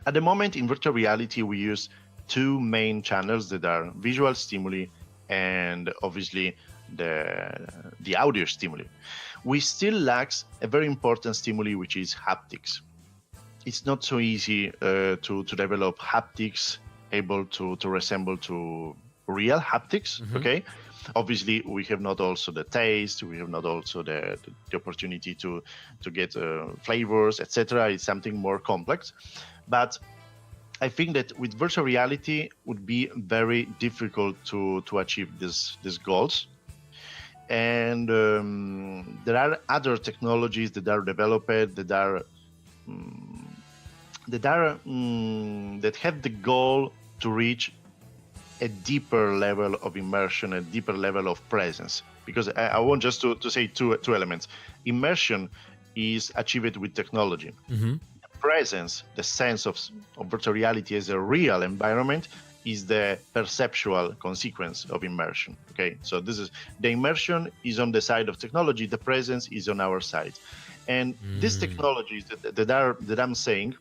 At the moment, in virtual reality, we use two main channels that are visual stimuli and obviously the audio stimuli. We still lack a very important stimuli, which is haptics. It's not so easy to develop haptics able to resemble to real haptics. Okay, obviously we have not also the taste, we have not also the opportunity to get flavors, etc. It's something more complex, but I think that with virtual reality would be very difficult to achieve these goals. And there are other technologies that are developed that have the goal to reach a deeper level of immersion, a deeper level of presence. Because I want just to say two elements. Immersion is achieved with technology. Presence, the sense of virtual reality as a real environment, is the perceptual consequence of immersion. Okay, so this is the immersion is on the side of technology, the presence is on our side, and these technologies that I'm saying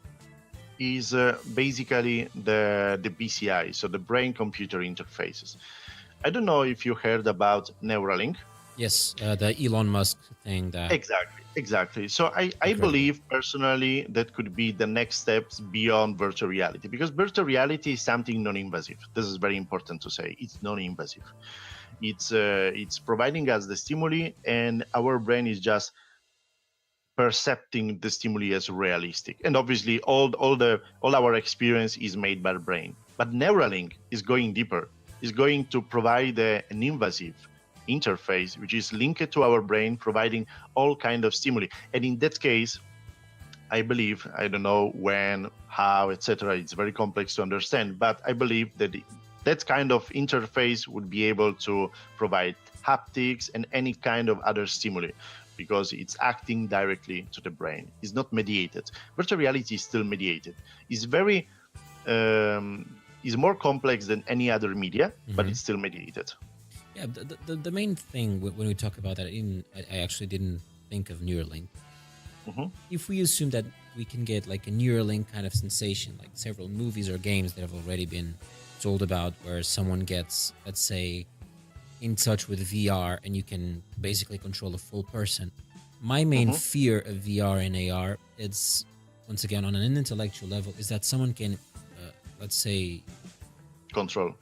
is basically the BCI, so the brain computer interfaces. I don't know if you heard about Neuralink. Yes, the Elon Musk thing. That Exactly. So I believe personally that could be the next steps beyond virtual reality, because virtual reality is something non-invasive. This is very important to say. It's non-invasive. It's providing us the stimuli, and our brain is just percepting the stimuli as realistic. And obviously, all our experience is made by the brain. But Neuralink is going deeper. Is going to provide an invasive interface which is linked to our brain, providing all kind of stimuli. And in that case, I believe, I don't know when, how, etc. It's very complex to understand, but I believe that that kind of interface would be able to provide haptics and any kind of other stimuli, because it's acting directly to the brain. It's not mediated. Virtual reality is still mediated. It's very is more complex than any other media, but it's still mediated. Yeah, the main thing when we talk about that, I actually didn't think of Neuralink. If we assume that we can get like a Neuralink kind of sensation, like several movies or games that have already been told about, where someone gets, let's say, in touch with VR and you can basically control a full person. My main fear of VR and AR, it's once again on an intellectual level, is that someone can, let's say, Control.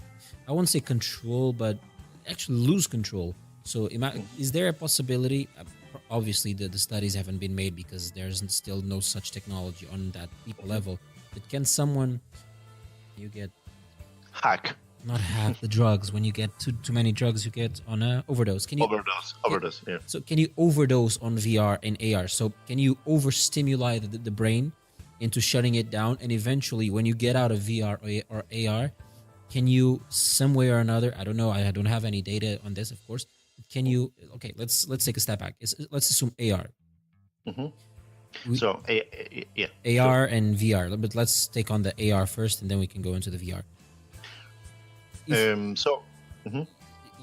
I won't say control, but actually lose control. So is there a possibility? Obviously, the studies haven't been made because there's still no such technology on that people level. But can someone, you get Hack. not hack the drugs, when you get too many drugs, you get on a overdose. Can you overdose? Yeah. So can you overdose on VR and AR? So can you overstimulate the brain into shutting it down, and eventually, when you get out of VR or AR, can you some way or another? I don't know. I don't have any data on this, of course. Can you? Okay, let's take a step back. Let's assume AR. So yeah, AR and VR. But let's take on the AR first, and then we can go into the VR.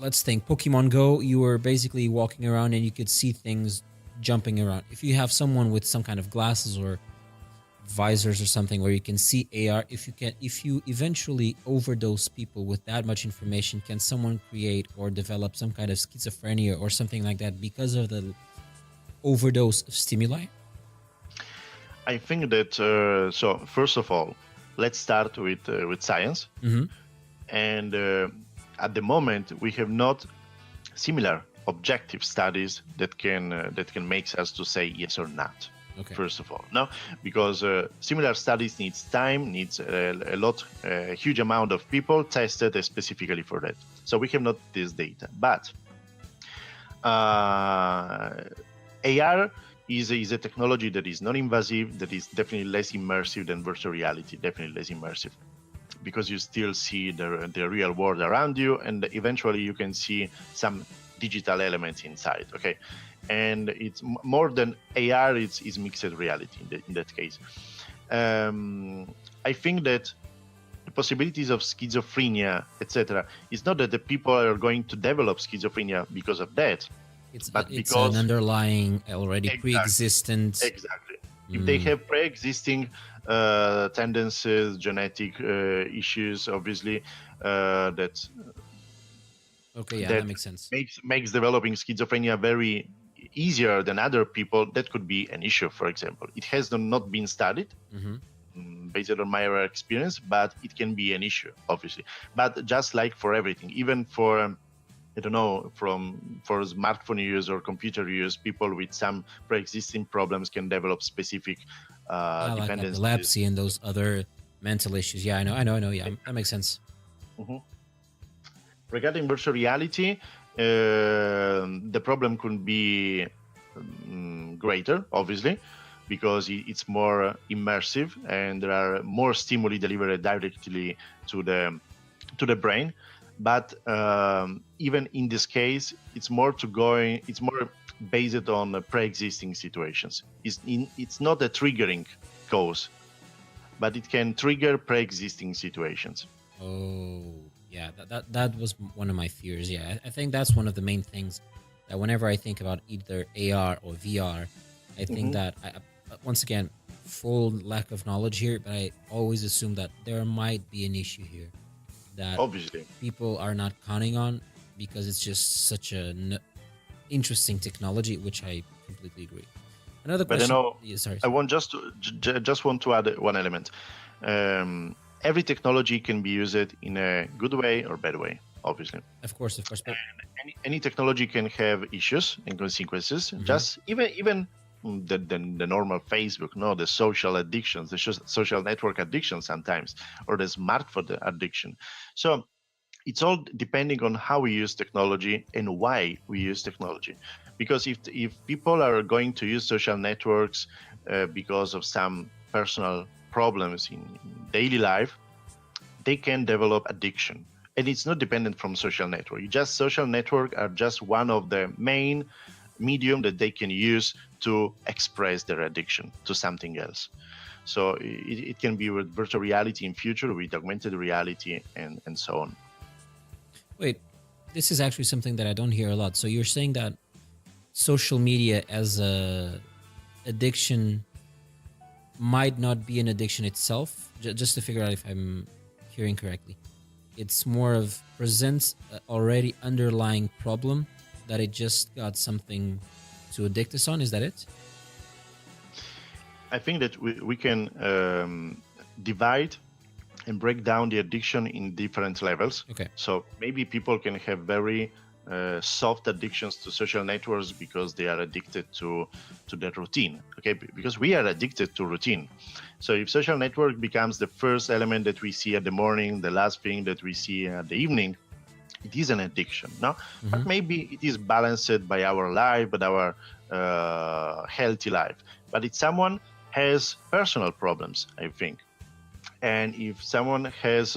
Let's think Pokemon Go. You were basically walking around and you could see things jumping around. If you have someone with some kind of glasses or visors or something where you can see AR, if you eventually overdose people with that much information, can someone create or develop some kind of schizophrenia or something like that because of the overdose of stimuli? I think that so first of all, let's start with science. And at the moment, we have not similar objective studies that can make us to say yes or not. Okay. First of all, no, because similar studies needs time, needs a huge amount of people tested specifically for that. So we have not this data, but AR is a technology that is non-invasive, that is definitely less immersive than virtual reality, definitely less immersive, because you still see the real world around you, and eventually you can see some digital elements inside. Okay, and it's more than AR. It's mixed reality in that case. I think that the possibilities of schizophrenia, etc., is not that the people are going to develop schizophrenia because of that. It's because an underlying, already pre-existent. Exactly. If they have pre-existing tendencies, genetic issues, obviously, that Okay, yeah, that that makes sense. makes developing schizophrenia very easier than other people, that could be an issue. For example, it has not been studied Hmm. based on my experience, but it can be an issue, obviously. But just like for everything, even for I don't know, for smartphone use or computer use, people with some pre-existing problems can develop specific Yeah, like dependencies. epilepsy and those other mental issues. Yeah, I know. Yeah, that makes sense. Mhm. Regarding virtual reality, the problem could be greater, obviously, because it's more immersive and there are more stimuli delivered directly to the brain. But even in this case, it's more based on pre-existing situations. It's not a triggering cause, but it can trigger pre-existing situations. Oh, yeah, that was one of my fears. Yeah, I think that's one of the main things that whenever I think about either AR or VR, I think Hmm. that once again, full lack of knowledge here, but I always assume that there might be an issue here that Obviously. people are not counting on because it's just such interesting technology, which I completely agree. Another But I question. know Yeah, sorry. I want just want to add one element. Every technology can be used in a good way or bad way, obviously. Of course, but Any technology can have issues and consequences. mhm. Just even the normal Facebook, no, the social addictions, the social network addiction sometimes, or the smartphone addiction. So it's all depending on how we use technology and why we use technology. Because if people are going to use social networks because of some personal problems in daily life, they can develop addiction. And it's not dependent from social network. Just social network are just one of the main medium that they can use to express their addiction to something else. So it can be with virtual reality in future, with augmented reality, and so on. Wait, this is actually something that I don't hear a lot. So you're saying that social media as a addiction might not be an addiction itself, just to figure out if I'm hearing correctly. It's more of presents a already underlying problem that it just got something to addict us on. Is that it? I think that we can divide and break down the addiction in different levels. Okay. So maybe people can have very soft addictions to social networks because they are addicted to their routine. Okay, because we are addicted to routine. So if social network becomes the first element that we see at the morning, the last thing that we see at the evening, it is an addiction, no? Mm-hmm. But maybe it is balanced by our life, by our healthy life. But if someone has personal problems, I think, and if someone has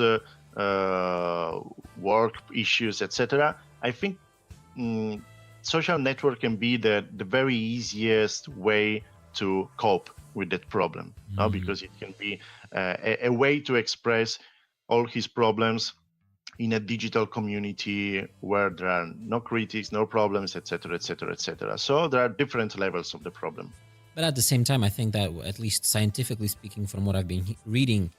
work issues, etc., I think social network can be the very easiest way to cope with that problem, no? Mm. Because it can be a way to express all his problems in a digital community where there are no critics, no problems, etc., etc., etc. So there are different levels of the problem. But at the same time, I think that, at least scientifically speaking, from what I've been reading,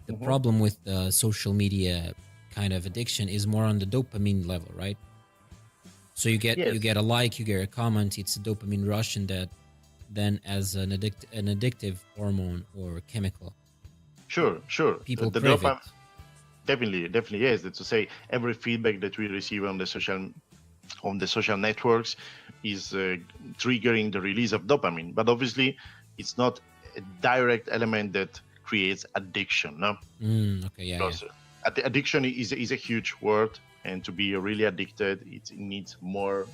the Mhm. problem with the social media kind of addiction is more on the dopamine level, right? So you Yes, get a like, you get a comment, it's a dopamine rush, and that then as an addictive hormone or chemical, sure, sure. people The crave it. dopamine, definitely yes. That's to say, every feedback that we receive on the social networks is triggering the release of dopamine. But obviously, it's not a direct element that creates addiction, no? Okay, yeah, yeah. Because addiction is a huge word, and to be really addicted, it needs more